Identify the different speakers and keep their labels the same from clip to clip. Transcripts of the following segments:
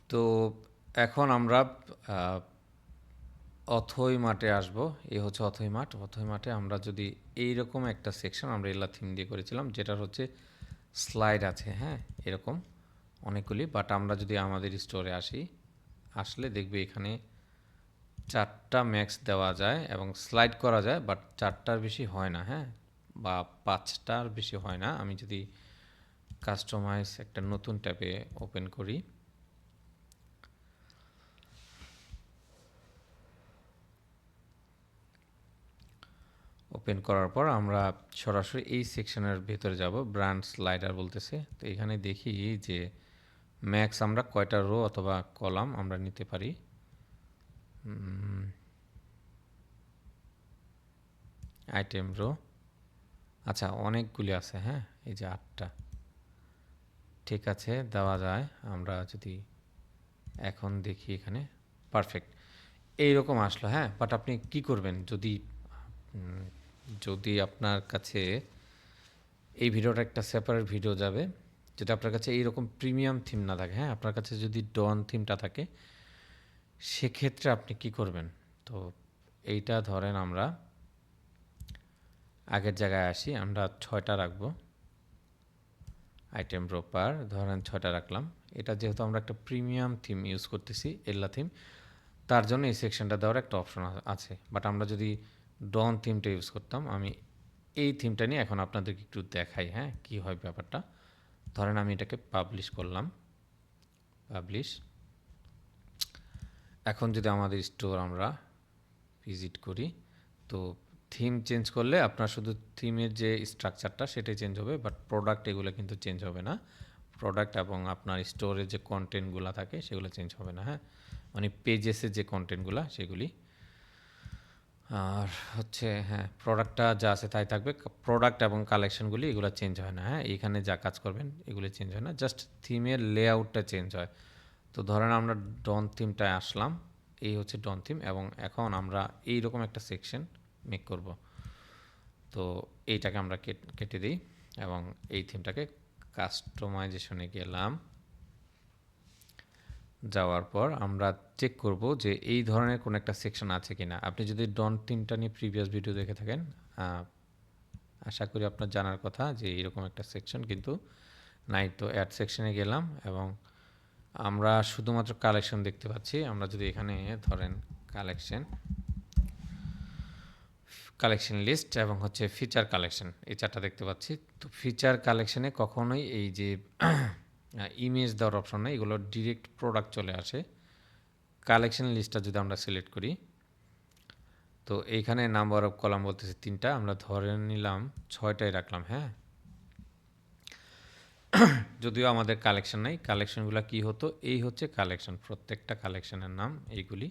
Speaker 1: তো এখন আমরা আহ, অথই মাঠে আসব। এই হচ্ছে অথই মাঠ। অথই মাঠে আমরা যদি এইরকম একটা সেকশন আমরা এলা থিম দিয়ে করেছিলাম, যেটার হচ্ছে স্লাইড আছে, হ্যাঁ, এরকম অনেকগুলি। বাট আমরা যদি আমাদের স্টোরে আসলে দেখবে এখানে 4টা ম্যাক্স দেওয়া যায় এবং স্লাইড করা যায়, বাট 4টার বেশি হয় না, হ্যাঁ, বা 5টার বেশি হয় না। আমি যদি কাস্টমাইজ একটা নতুন ট্যাবে ওপেন করি, ওপেন করার পর আমরা সরাসরি এই সেকশনের ভেতরে যাব। ব্র্যান্ড স্লাইডার বলতেছে, তো এখানে দেখি যে ম্যাক্স আমরা কয়টা রো অথবা কলাম আমরা নিতে পারি। আইটেম রো, আচ্ছা অনেকগুলি আছে, হ্যাঁ, এই যে 8টা, ঠিক আছে, দেওয়া যায়। আমরা যদি এখন দেখি এখানে পারফেক্ট এইরকম আসলো, হ্যাঁ। বাট আপনি কি করবেন যদি আপনার কাছে এই ভিডিওটা একটা সেপারেট ভিডিও যাবে, যদি আপনার কাছে এইরকম প্রিমিয়াম থিম না থাকে, হ্যাঁ, আপনার কাছে যদি ডন থিমটা থাকে, সেক্ষেত্রে আপনি কি করবেন? তো এইটা ধরেন আমরা আগের জায়গায় আসি, আমরা 6টা রাখবো। আইটেম প্রপার ধরেন 6টা রাখলাম। এটা যেহেতু আমরা একটা প্রিমিয়াম থিম ইউজ করতেছি, এল্লা থিম, তার জন্য এই সেকশনটা দেওয়ার একটা অপশন আছে। বাট আমরা যদি ডন থিমটা ইউজ করতাম, আমি এই থিমটা নিয়ে এখন আপনাদেরকে একটু দেখাই, হ্যাঁ, কি হয় ব্যাপারটা। ধরেন আমি এটাকে পাবলিশ করলাম, পাবলিশ। এখন যদি আমাদের স্টোর আমরা ভিজিট করি, তো থিম চেঞ্জ করলে আপনার শুধু থিমের যে স্ট্রাকচারটা সেটাই চেঞ্জ হবে, বাট প্রোডাক্ট এগুলো কিন্তু চেঞ্জ হবে না। প্রোডাক্ট এবং আপনার স্টোরে যে কন্টেন্টগুলো থাকে সেগুলো চেঞ্জ হবে না, হ্যাঁ, মানে পেজেসের যে কন্টেন্টগুলো সেগুলি। আর হচ্ছে, হ্যাঁ, প্রোডাক্টটা যা আছে তাই থাকবে। প্রোডাক্ট এবং কালেকশনগুলি এগুলো চেঞ্জ হয় না, হ্যাঁ, এইখানে যা কাজ করবেন এগুলো চেঞ্জ হয় না, জাস্ট থিমের লেআউটটা চেঞ্জ হয়। তো ধরেন আমরা ডন থিমটায় আসলাম, এই হচ্ছে ডন থিম, এবং এখন আমরা এইরকম একটা সেকশন মেক করব। তো এইটাকে আমরা কেটে দিই এবং এই থিমটাকে কাস্টমাইজেশনে গেলাম। যাওয়ার পর আমরা চেক করব যে এই ধরনের কোনো একটা সেকশন আছে কিনা। আপনি যদি ডন থিমটা নিয়ে প্রিভিয়াস ভিডিও দেখে থাকেন, আশা করি আপনার জানার কথা যে এরকম একটা সেকশন কিন্তু নাই। তো অ্যাড সেকশনে গেলাম এবং আমরা শুধুমাত্র কালেকশন দেখতে পাচ্ছি। আমরা যদি এখানে ধরেন কালেকশন, কালেকশন লিস্ট এবং হচ্ছে ফিচার কালেকশন, এই 4টা দেখতে পাচ্ছি। তো ফিচার কালেকশনে কখনোই এই যে ইমেজ দেওয়ার অপশন নেই, এগুলো ডিরেক্ট প্রোডাক্ট চলে আসে। কালেকশন লিস্টটা যদি আমরা সিলেক্ট করি, তো এইখানে নাম্বার অফ কলাম বলতেছে 3টা, আমরা ধরে নিলাম 6টাই রাখলাম, হ্যাঁ। যদিও আমাদের কালেকশন নাই, কালেকশনগুলো কি হতো, এই হচ্ছে কালেকশন, প্রত্যেকটা কালেকশনের নাম এইগুলি।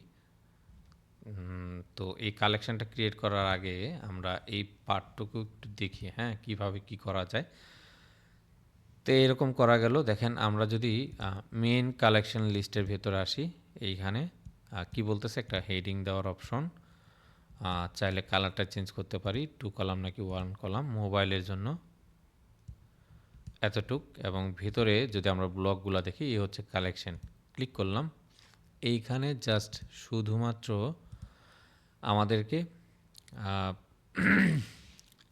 Speaker 1: তো এই কালেকশনটা ক্রিয়েট করার আগে আমরা এই পার্টটুকু একটু দেখি, হ্যাঁ, কিভাবে কি করা যায়। তো এরকম করা গেল। দেখেন আমরা যদি মেন কালেকশন লিস্টের ভেতরে আসি, এইখানে কি বলতেছে, একটা হেডিং দেওয়ার অপশন, চাইলে কালারটা চেঞ্জ করতে পারি, 2 কলাম নাকি 1 কলাম, মোবাইলের জন্য এতটুক। এবং ভিতরে যদি আমরা ব্লকগুলো দেখি, এই হচ্ছে কালেকশন, ক্লিক করলাম। এইখানে জাস্ট শুধুমাত্র আমাদেরকে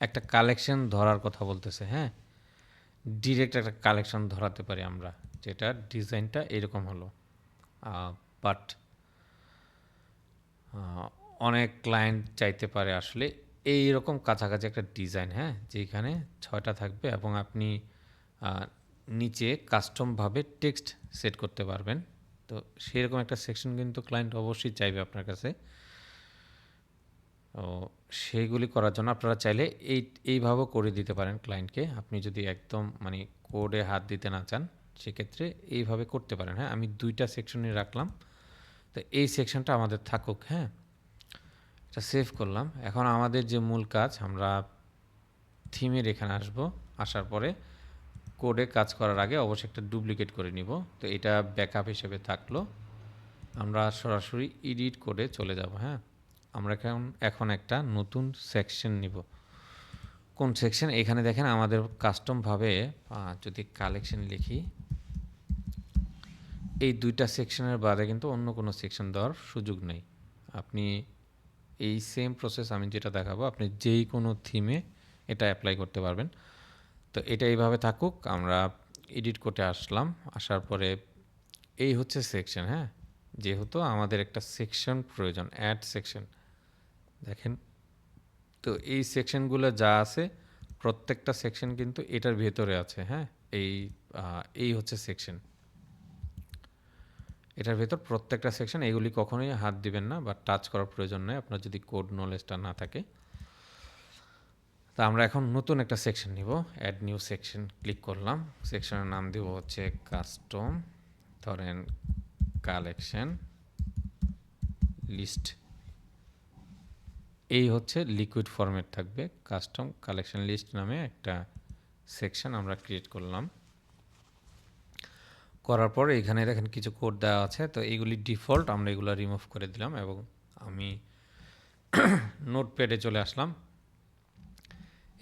Speaker 1: একটা কালেকশন ধরার কথা বলতেছে, হ্যাঁ, ডিরেক্ট একটা কালেকশন ধরাতে পারি আমরা, যেটা ডিজাইনটা এরকম হলো। বাট অনেক ক্লায়েন্ট চাইতে পারে আসলে এইরকম কাছাকাছি একটা ডিজাইন, হ্যাঁ, যেখানে 6টা থাকবে এবং আপনি নিচে কাস্টমভাবে টেক্সট সেট করতে পারবেন। তো সেরকম একটা সেকশন কিন্তু ক্লায়েন্ট অবশ্যই চাইবে আপনার কাছে। তো সেইগুলি করার জন্য আপনারা চাইলে এইভাবেও করে দিতে পারেন ক্লায়েন্টকে। আপনি যদি একদম মানে কোডে হাত দিতে না চান, সেক্ষেত্রে এইভাবে করতে পারেন, হ্যাঁ। আমি 2টা সেকশনই রাখলাম, তো এই সেকশনটা আমাদের থাকুক, হ্যাঁ। এটা সেভ করলাম। এখন আমাদের যে মূল কাজ, আমরা থিমের এখানে আসবো, আসার পরে কোডে কাজ করার আগে অবশ্যই একটা ডুপ্লিকেট করে নিব। তো এটা ব্যাকআপ হিসেবে থাকলো। আমরা সরাসরি এডিট কোডে চলে যাব, হ্যাঁ। আমরা এখন একটা নতুন সেকশন নিব। কোন সেকশন? এখানে দেখেন আমাদের কাস্টমভাবে যদি কালেকশন লিখি, এই ২টা সেকশনের বাদে কিন্তু অন্য কোনো সেকশন দেওয়ার সুযোগ নেই। আপনি এই সেম প্রসেস আমি যেটা দেখাবো আপনি যেই কোনো থিমে এটা অ্যাপ্লাই করতে পারবেন। তো এটা এইভাবে থাকুক। আমরা এডিট করতে আসলাম। আসার পরে এই হচ্ছে সেকশন, হ্যাঁ? যেহেতু আমাদের একটা সেকশন প্রয়োজন, অ্যাড সেকশন। দেখেন, তো এই সেকশনগুলো যা আছে প্রত্যেকটা সেকশন কিন্তু এটার ভেতরে আছে, হ্যাঁ? এই এই হচ্ছে সেকশন। এটার ভেতর প্রত্যেকটা সেকশন, এগুলি কখনোই হাত দিবেন না বা টাচ করার প্রয়োজন নেই আপনার যদি কোড নলেজটা না থাকে। তা আমরা এখন নতুন একটা সেকশন নিব। অ্যাড নিউ সেকশন ক্লিক করলাম। সেকশনের নাম দিব হচ্ছে কাস্টম, ধরেন কালেকশন লিস্ট। এই হচ্ছে লিকুইড ফরম্যাট থাকবে। কাস্টম কালেকশন লিস্ট নামে একটা সেকশন আমরা ক্রিয়েট করলাম। করার পর এখানে দেখেন কিছু কোড দেওয়া আছে, তো এইগুলি ডিফল্ট, আমরা এগুলো রিমুভ করে দিলাম এবং আমি নোটপ্যাডে চলে আসলাম।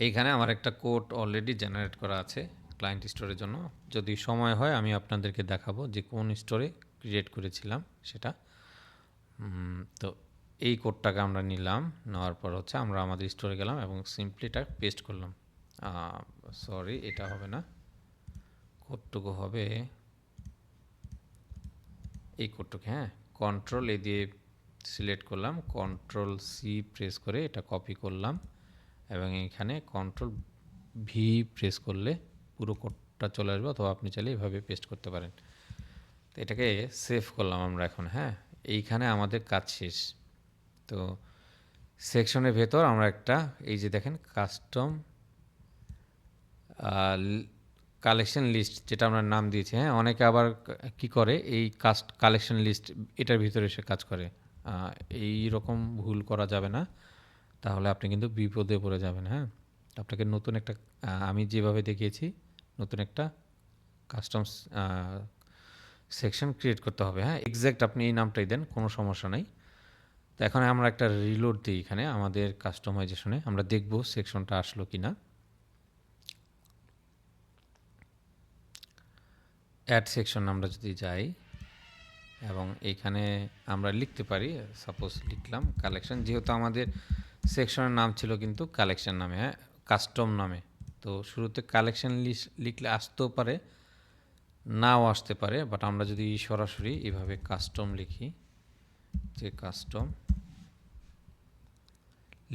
Speaker 1: এইখানে আমার একটা কোড অলরেডি জেনারেট করা আছে ক্লায়েন্ট স্টোরের জন্য। যদি সময় হয় আমি আপনাদেরকে দেখাবো যে কোন স্টোরে ক্রিয়েট করেছিলাম সেটা। তো এই কোডটাকে আমরা নিলাম, নেওয়ার পর হচ্ছে আমরা আমাদের স্টোরে গেলাম এবং সিম্পলি এটা পেস্ট করলাম। সরি, এটা হবে না, কোডটুকু হবে এই কোডটুকু, হ্যাঁ। কন্ট্রোল এ দিয়ে সিলেক্ট করলাম, কন্ট্রোল সি প্রেস করে এটা কপি করলাম এবং এখানে কন্ট্রোল ভি প্রেস করলে পুরো কোডটা চলে আসবে, অথবা আপনি চাইলে এইভাবে পেস্ট করতে পারেন। তো এটাকে সেভ করলাম আমরা এখন, হ্যাঁ। এইখানে আমাদের কাজ শেষ। তো সেকশনের ভেতর আমরা একটা, এই যে দেখেন কাস্টম কালেকশন লিস্ট, যেটা আমরা নাম দিয়েছি, হ্যাঁ। অনেকে আবার কি করে, এই কালেকশন লিস্ট এটার ভিতরে এসে কাজ করে। এই রকম ভুল করা যাবে না, তাহলে আপনি কিন্তু বিপদে পড়ে যাবেন, হ্যাঁ। আপনাকে নতুন একটা, আমি যেভাবে দেখিয়েছি, নতুন একটা কাস্টমস সেকশন ক্রিয়েট করতে হবে, হ্যাঁ। এক্স্যাক্ট আপনি এই নামটাই দেন, কোনো সমস্যা নেই। তো এখন আমরা একটা রিলোড দিই এখানে আমাদের কাস্টমাইজেশনে, আমরা দেখব সেকশনটা আসলো কি না। অ্যাড সেকশন আমরা যদি যাই এবং এইখানে আমরা লিখতে পারি, সাপোজ লিখলাম কালেকশন, যেহেতু আমাদের সেকশনের নাম ছিল কিন্তু কালেকশন নামে, হ্যাঁ, কাস্টম নামে। তো শুরুতে কালেকশন লিস্ট লিখলে আসতেও পারে, নাও আসতে পারে, বাট আমরা যদি সরাসরি এভাবে কাস্টম লিখি, যে কাস্টম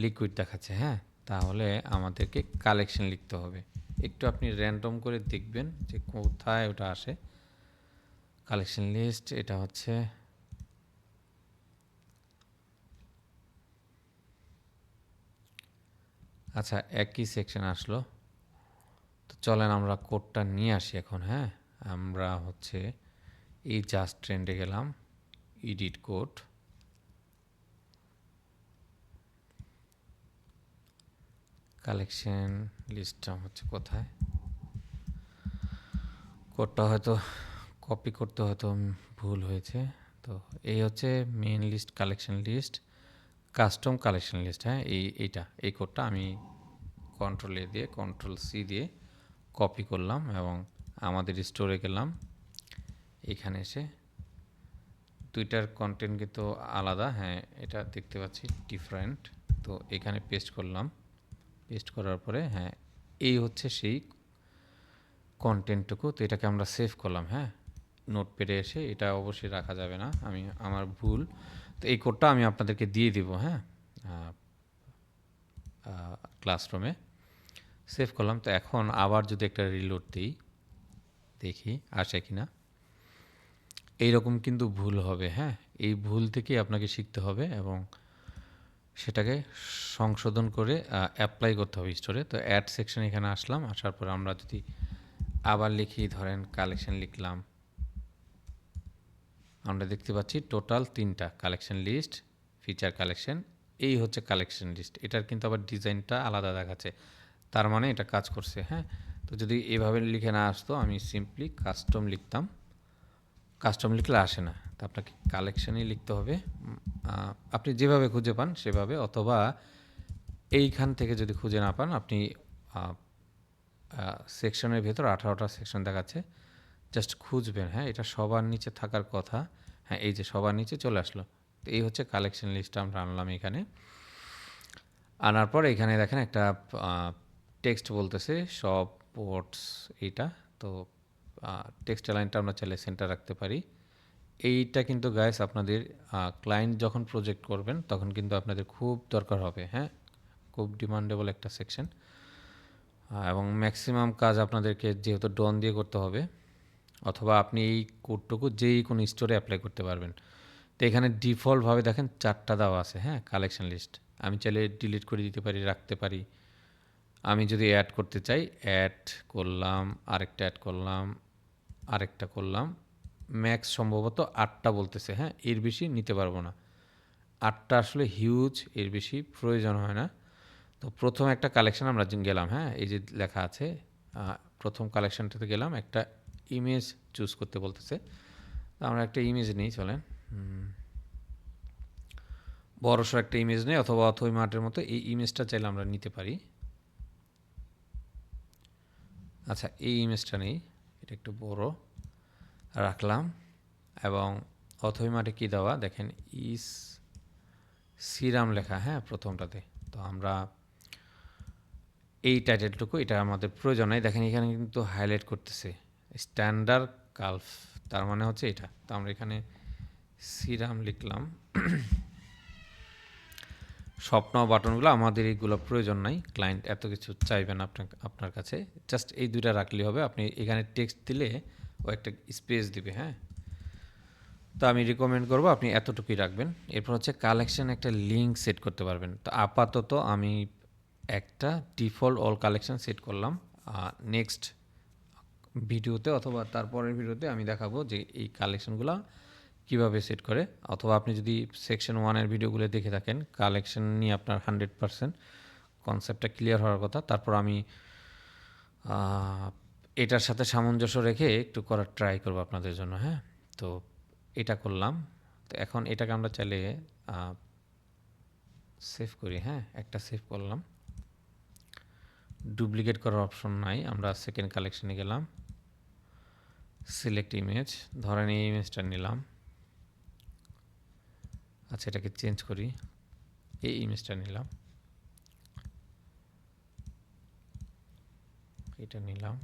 Speaker 1: লিকুইড দেখাচ্ছে, হ্যাঁ, তাহলে আমাদেরকে কালেকশন লিখতে হবে। একটু আপনি র্যান্ডম করে দেখবেন যে কোথায় ওটা আসে। কালেকশন লিস্ট, এটা হচ্ছে আচ্ছা, একই সেকশন আসলো। তো চলেন আমরা কোডটা নিয়ে আসি এখন, হ্যাঁ। আমরা হচ্ছে এই জাস্ট ট্রেন্ডে গেলাম, এডিট কোড, কালেকশন লিস্টটা হচ্ছে কোথায়, কোডটা হয়তো কপি করতে হয়তো ভুল হয়েছে। তো এই হচ্ছে main list, collection list, custom collection list, হ্যাঁ। এই কোডটা আমি কন্ট্রোল এ দিয়ে কন্ট্রোল সি দিয়ে কপি করলাম এবং আমাদের স্টোরে গেলাম। এখানে এসে দুইটার কন্টেন্ট কিন্তু আলাদা, হ্যাঁ, এটা দেখতে পাচ্ছি ডিফারেন্ট। তো এখানে পেস্ট করলাম, পেস্ট করার পরে হ্যাঁ, এই হচ্ছে সেই কন্টেন্টটুকু। তো এটাকে আমরা সেভ করলাম, হ্যাঁ। নোটপ্যাডে এসে, এটা অবশ্যই রাখা যাবে না, আমার ভুল। তো এই কোডটা আমি আপনাদেরকে দিয়ে দিব, হ্যাঁ, ক্লাসরুমে সেভ করলাম। তো এখন আবার যদি একটা রিলোড দিই, দেখি আসে কিনা। এইরকম কিন্তু ভুল হবে, হ্যাঁ। এই ভুল থেকেই আপনাকে শিখতে হবে এবং সেটাকে সংশোধন করে অ্যাপ্লাই করতে হবে স্টোরে। তো অ্যাড সেকশন এখানে আসলাম, আসার পর আমরা যদি আবার লিখি, ধরেন কালেকশন লিখলাম, আমরা দেখতে পাচ্ছি টোটাল 3টা কালেকশন লিস্ট, ফিচার কালেকশন, এই হচ্ছে কালেকশন লিস্ট। এটার কিন্তু আবার ডিজাইনটা আলাদা দেখাচ্ছে, তার মানে এটা কাজ করছে, হ্যাঁ। তো যদি এভাবে লিখে না আসতো, আমি সিম্পলি কাস্টম লিখতাম, কাস্টম লিখলে আসে না। তো আপনাকে কালেকশনই লিখতে হবে, আপনি যেভাবে খুঁজে পান সেভাবে, অথবা এইখান থেকে যদি খুঁজে না পান, আপনি সেকশনের ভেতর 18টা সেকশন দেখাচ্ছে, জাস্ট খুঁজবেন, হ্যাঁ? এটা সবার নিচে থাকার কথা। হ্যাঁ, এই যে সবার নিচে চলে আসলো। তো এই হচ্ছে কালেকশন লিস্টটা আমরা আনলাম এখানে। আনার পর এখানে দেখেন একটা টেক্সট বলতেছে সব পোর্টস এইটা। তো টেক্সট লাইনটা আমরা চাইলে সেন্টার রাখতে পারি। এইটা কিন্তু গাইস আপনাদের ক্লায়েন্ট যখন প্রজেক্ট করবেন তখন কিন্তু আপনাদের খুব দরকার হবে, হ্যাঁ? খুব ডিমান্ডেবল একটা সেকশন। এবং ম্যাক্সিমাম কাজ আপনাদেরকে যেহেতু ডন দিয়ে করতে হবে, অথবা আপনি এই কোডটুকু যেই কোনো স্টোরে অ্যাপ্লাই করতে পারবেন। তো এখানে ডিফল্টভাবে দেখেন 4টা দেওয়া আছে, হ্যাঁ? Collection list. আমি চাইলে ডিলিট করে দিতে পারি, রাখতে পারি। আমি যদি অ্যাড করতে চাই, অ্যাড করলাম, আরেকটা অ্যাড করলাম, আরেকটা করলাম। ম্যাক্স সম্ভবত 8টা বলতেছে, হ্যাঁ? এর বেশি নিতে পারবো না। 8টা আসলে হিউজ, এর বেশি প্রয়োজন হয় না। তো প্রথম একটা কালেকশন আমরা গেলাম, হ্যাঁ? এই যে লেখা আছে প্রথম কালেকশনটাতে গেলাম, একটা ইমেজ চুজ করতে বলতেছে। তো আমরা একটা ইমেজ নিই, চলেন। বড়সড় একটা ইমেজ নেই, অথবা অথই মার্টের মতো এই ইমেজটা চাইলে আমরা নিতে পারি। আচ্ছা, এই ইমেজটা নেই, এটা একটু বড় রাখলাম। এবং অথই মার্টে কী দেওয়া দেখেন, ইস সিরাম লেখা, হ্যাঁ? প্রথমটাতে। তো আমরা এই টাইটেলটুকু, এটা আমাদের প্রয়োজন নাই। দেখেন এখানে কিন্তু হাইলাইট করতেছে স্ট্যান্ডার্ড কালফ, তার মানে হচ্ছে এটা। তো আমরা এখানে সিরাম লিখলাম। স্বপ্ন বাটনগুলো আমাদের এইগুলো প্রয়োজন নাই, ক্লায়েন্ট এত কিছু চাইবেন আপনার কাছে। জাস্ট এই দুইটা রাখলেই হবে। আপনি এখানে টেক্সট দিলে ও একটা স্পেস দিবে, হ্যাঁ? তো আমি রিকমেন্ড করব আপনি এতটুকুই রাখবেন। এরপর হচ্ছে কালেকশন একটা লিঙ্ক সেট করতে পারবেন। তো আপাতত আমি একটা ডিফল্ট অল কালেকশন সেট করলাম। নেক্সট ভিডিওতে অথবা তারপরের ভিডিওতে আমি দেখাবো যে এই কালেকশনগুলো কীভাবে সেট করে। অথবা আপনি যদি সেকশন 1-এর ভিডিওগুলো দেখে থাকেন, কালেকশন নিয়ে আপনার 100% কনসেপ্টটা ক্লিয়ার হওয়ার কথা। তারপর আমি এটার সাথে সামঞ্জস্য রেখে একটু করার ট্রাই করব আপনাদের জন্য, হ্যাঁ? তো এটা করলাম। তো এখন এটাকে আমরা চাইলে সেভ করি, হ্যাঁ? একটা সেভ করলাম। ডুপ্লিকেট করার অপশন নাই। আমরা সেকেন্ড কালেকশনে গেলাম, সিলেক্ট ইমেজ, ধরেন এই ইমেজটা নিলাম। আচ্ছা, এটাকে চেঞ্জ করি, এই ইমেজটা নিলাম, এটা নিলাম।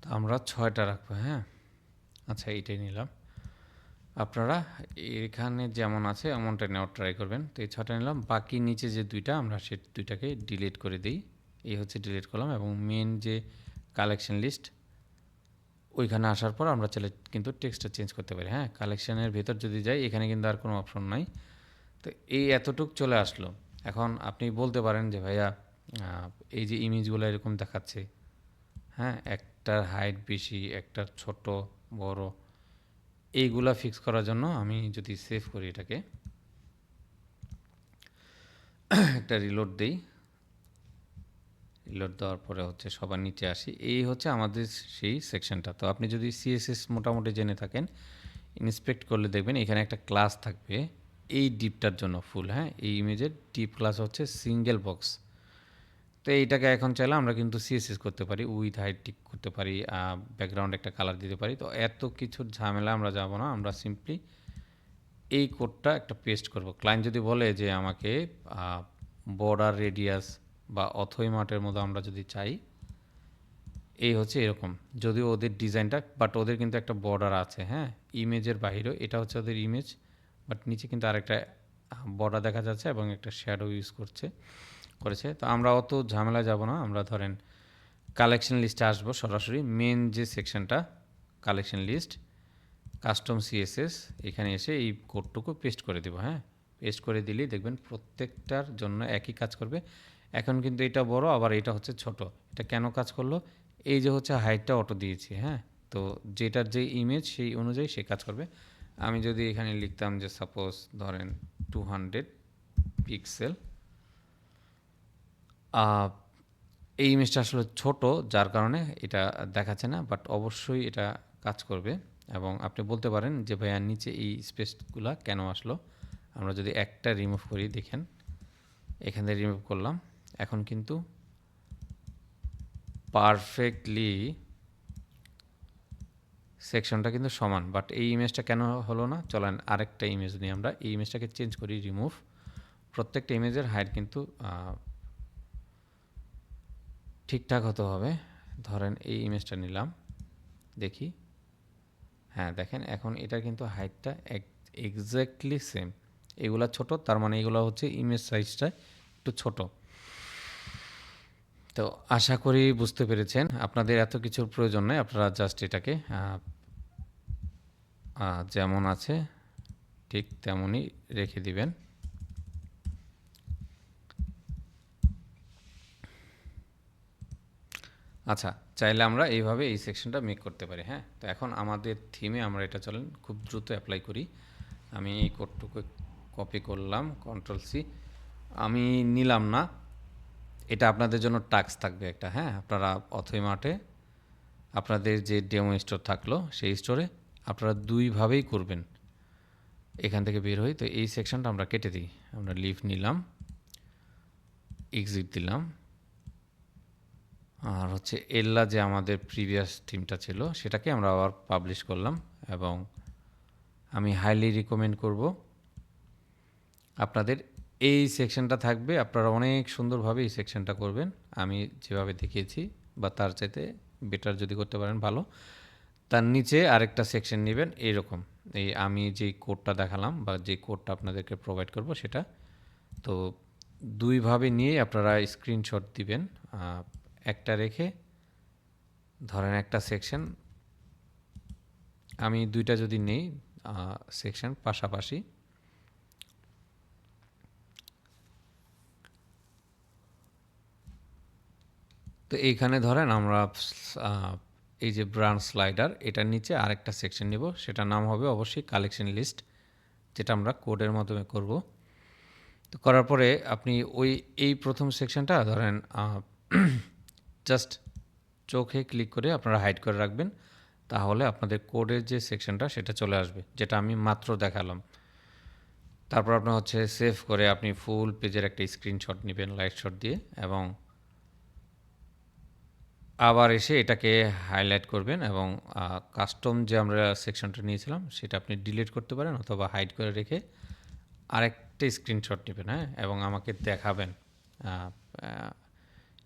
Speaker 1: তো আমরা 6টা রাখবো, হ্যাঁ? আচ্ছা, এইটাই নিলাম। আপনারা এখানে যেমন আছে এমনটা নেওয়ার ট্রাই করবেন। তো এই 6টা নিলাম। বাকি নিচে যে 2টা, আমরা সে 2টাকে ডিলিট করে দিই। এই হচ্ছে ডিলিট করলাম। এবং মেন যে কালেকশন লিস্ট, ওইখানে আসার পর আমরা চাইলে কিন্তু টেক্সটটা চেঞ্জ করতে পারি, হ্যাঁ? কালেকশনের ভেতর যদি যাই, এখানে কিন্তু আর কোনো অপশন নাই। তো এই এতটুক চলে আসলো। এখন আপনি বলতে পারেন যে ভাইয়া এই যে ইমেজগুলো এরকম দেখাচ্ছে, হ্যাঁ? একটার হাইট বেশি, একটার ছোট, বড়, এইগুলা ফিক্স করার জন্য আমি যদি সেভ করি এটাকে, একটা রিলোড দেই। রিলোড দেওয়ার পরে হচ্ছে সবার নিচে আসি। এই হচ্ছে আমাদের সেই সেকশনটা। তো আপনি যদি সিএসএস মোটামুটি জেনে থাকেন, ইন্সপেক্ট করলে দেখবেন এখানে একটা ক্লাস থাকবে এই ডিপটার জন্য ফুল, হ্যাঁ? এই ইমেজের ডিপ ক্লাস হচ্ছে সিঙ্গেল বক্স। তো এইটাকে এখন চাইলে আমরা কিন্তু সিএসএস করতে পারি, উইথ হাইট টিক করতে পারি, ব্যাকগ্রাউন্ড একটা কালার দিতে পারি। তো এত কিছুর ঝামেলা আমরা যাব না। আমরা সিম্পলি এই কোডটা একটা পেস্ট করব। ক্লায়েন্ট যদি বলে যে আমাকে বর্ডার রেডিয়াস বা অথই মার্টের মতো আমরা যদি চাই, এই হচ্ছে এরকম। যদিও ওদের ডিজাইনটা, বাট ওদের কিন্তু একটা বর্ডার আছে, হ্যাঁ? ইমেজের বাহিরেও এটা হচ্ছে ওদের ইমেজ, বাট নিচে কিন্তু আরেকটা বর্ডার দেখা যাচ্ছে এবং একটা শ্যাডো ইউজ করেছে। তো আমরা অত ঝামেলা যাব না। আমরা ধরেন কালেকশন লিস্টে আসবো সরাসরি, মেন যে সেকশনটা কালেকশন লিস্ট, কাস্টম সিএসএস, এখানে এসে এই কোডটুকু পেস্ট করে দেবো, হ্যাঁ? পেস্ট করে দিলেই দেখবেন প্রত্যেকটার জন্য একই কাজ করবে। এখন কিন্তু এটা বড়, আবার এটা হচ্ছে ছোট। এটা কেন কাজ করলো? এই যে হচ্ছে হাইটটা অটো দিয়েছি, হ্যাঁ? তো যেটার যে ইমেজ সেই অনুযায়ী সে কাজ করবে। আমি যদি এখানে লিখতাম যে সাপোজ ধরেন 200 পিক্সেল, আহ, এই ইমেজটা আসলে ছোট, যার কারণে এটা দেখাচ্ছে না, বাট অবশ্যই এটা কাজ করবে। এবং আপনি বলতে পারেন যে ভাইয়া নিচে এই স্পেসগুলা কেন আসলো। আমরা যদি একটা রিমুভ করি, দেখেন এখান থেকে রিমুভ করলাম, এখন কিন্তু পারফেক্টলি সেকশনটা কিন্তু সমান। বাট এই ইমেজটা কেন হলো না? চলেন আরেকটা ইমেজ নিয়ে আমরা এই ইমেজটাকে চেঞ্জ করি, রিমুভ। প্রত্যেকটা ইমেজের হাইট কিন্তু ঠিকঠাক হতে হবে। ধরেন এই ইমেজটা নিলাম, দেখি, হ্যাঁ দেখেন এখন এটা কিন্তু হাইটটা এক্স্যাক্টলি সেম। এগুলা ছোট, তার মানে এগুলো হচ্ছে ইমেজ সাইজটা একটু ছোট। তো আশা করি বুঝতে পেরেছেন। আপনাদের এত কিছুর প্রয়োজন নেই, আপনারা জাস্ট এটাকে যেমন আছে ঠিক তেমনই রেখে দিবেন। আচ্ছা, চাইলে আমরা এইভাবে এই সেকশনটা মেক করতে পারি। হ্যাঁ, তো এখন আমাদের থিমে আমরা এটা চলেন খুব দ্রুত অ্যাপ্লাই করি। আমি এই কোডটুকু কপি করলাম, কন্ট্রোল-সি। আমি নিলাম না, এটা আপনাদের জন্য টাস্ক থাকবে একটা। হ্যাঁ, আপনারা অথই মার্টে আপনাদের যে ডেমো স্টোর থাকলো সেই স্টোরে আপনারা দুইভাবেই করবেন। এখান থেকে বের হই, তো এই সেকশনটা আমরা কেটে দিই। আমরা লিভ নিলাম, এক্সিট দিলাম, আর হচ্ছে এল্লা যে আমাদের প্রিভিয়াস থিমটা ছিল সেটাকে আমরা আবার পাবলিশ করলাম। এবং আমি হাইলি রিকমেন্ড করব আপনাদের এই সেকশনটা থাকবে, আপনারা অনেক সুন্দরভাবে এই সেকশনটা করবেন। আমি যেভাবে দেখিয়েছি বা তার চাইতে বেটার যদি করতে পারেন ভালো। তার নিচে আরেকটা সেকশন নেবেন এইরকম, এই আমি যেই কোডটা দেখালাম বা যে কোডটা আপনাদেরকে প্রোভাইড করব সেটা। তো দুইভাবে নিয়ে আপনারা স্ক্রিনশট দিবেন, একটা রেখে ধরেন একটা সেকশন, আমি দুইটা যদি নেই সেকশন পাশাপাশি, তো এইখানে ধরেন আমরা এই যে ব্রাঞ্চ স্লাইডার, এটার নিচে আরেকটা সেকশন নিব, সেটার নাম হবে অবশ্যই কালেকশন লিস্ট, যেটা আমরা কোডের মাধ্যমে করব। তো করার পরে আপনি এই প্রথম সেকশনটা ধরেন জাস্ট চোখে ক্লিক করে আপনারা হাইড করে রাখবেন, তাহলে আপনাদের কোডের যে সেকশনটা সেটা চলে আসবে, যেটা আমি মাত্র দেখালাম। তারপর আপনার হচ্ছে সেভ করে আপনি ফুল পেজের একটা স্ক্রিনশট নেবেন লাইট শট দিয়ে, এবং আবার এসে এটাকে হাইলাইট করবেন, এবং কাস্টম যে আমরা সেকশনটা নিয়েছিলাম সেটা আপনি ডিলিট করতে পারেন অথবা হাইড করে রেখে আরেকটা স্ক্রিনশট নেবেন। হ্যাঁ, এবং আমাকে দেখাবেন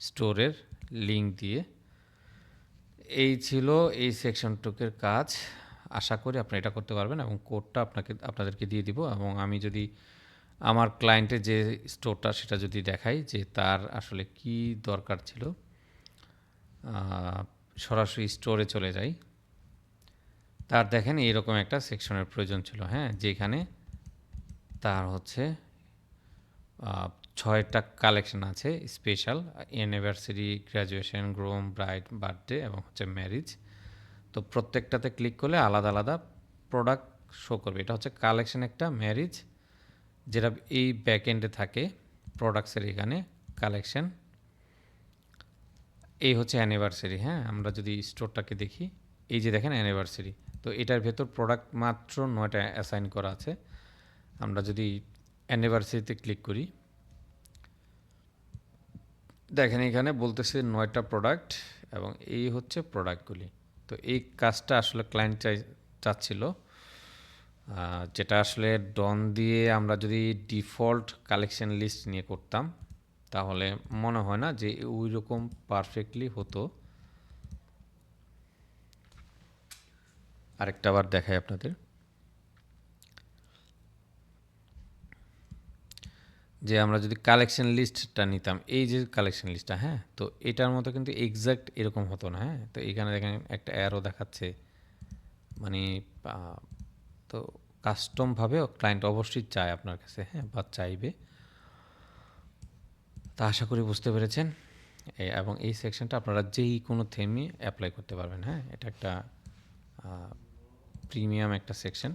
Speaker 1: স্টোরের লিঙ্ক দিয়ে। এই ছিল এই সেকশনটুকের কাজ। আশা করি আপনি এটা করতে পারবেন, এবং কোডটা আপনাদেরকে দিয়ে দিব। এবং আমি যদি আমার ক্লায়েন্টের যে স্টোরটা সেটা যদি দেখাই যে তার আসলে কি দরকার ছিল, সরাসরি স্টোরে চলে যাই, তার দেখেন এইরকম একটা সেকশনের প্রয়োজন ছিল। হ্যাঁ, যেখানে তার হচ্ছে 6টা কালেকশন আছে special: anniversary, graduation, groom, bride, birthday এবং হচ্ছে ম্যারিজ। তো প্রত্যেকটাতে ক্লিক করলে আলাদা আলাদা প্রোডাক্ট শো করবে। এটা হচ্ছে কালেকশন একটা, ম্যারিজ যেটা এই ব্যাক এন্ডে থাকে প্রোডাক্টসের, এখানে কালেকশন। এই হচ্ছে অ্যানিভার্সারি। হ্যাঁ, আমরা যদি স্টোরটাকে দেখি, এই যে দেখেন অ্যানিভার্সারি, তো এটার ভেতর প্রোডাক্ট মাত্র 9টা অ্যাসাইন করা আছে। আমরা যদি অ্যানিভার্সারিতে ক্লিক করি, দেখেন এখানে বলতেছে 9টা প্রোডাক্ট, এবং এই হচ্ছে প্রোডাক্টগুলি। তো এই কাজটা আসলে ক্লায়েন্ট চাচ্ছিল, যেটা আসলে ডন দিয়ে আমরা যদি ডিফল্ট কালেকশন লিস্ট নিয়ে করতাম তাহলে মনে হয় না যে ওই রকম পারফেক্টলি হতো। আরেকটা বার দেখাই আপনাদের, যে আমরা যদি কালেকশন লিস্টটা নিতাম, এই যে কালেকশন লিস্টটা, হ্যাঁ, তো এটার মতো কিন্তু এক্স্যাক্ট এরকম হতো না। হ্যাঁ, তো এখানে দেখেন একটা অ্যারো দেখাচ্ছে, মানে তো কাস্টমভাবে ক্লায়েন্ট অবশ্যই চায় আপনার কাছে, হ্যাঁ, বা চাইবে। তা আশা করি বুঝতে পেরেছেন। এবং এই সেকশনটা আপনারা যেই কোনো থেমে অ্যাপ্লাই করতে পারবেন। হ্যাঁ, এটা একটা প্রিমিয়াম একটা সেকশন।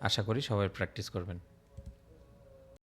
Speaker 1: আশা করি সবাই প্র্যাকটিস করবেন।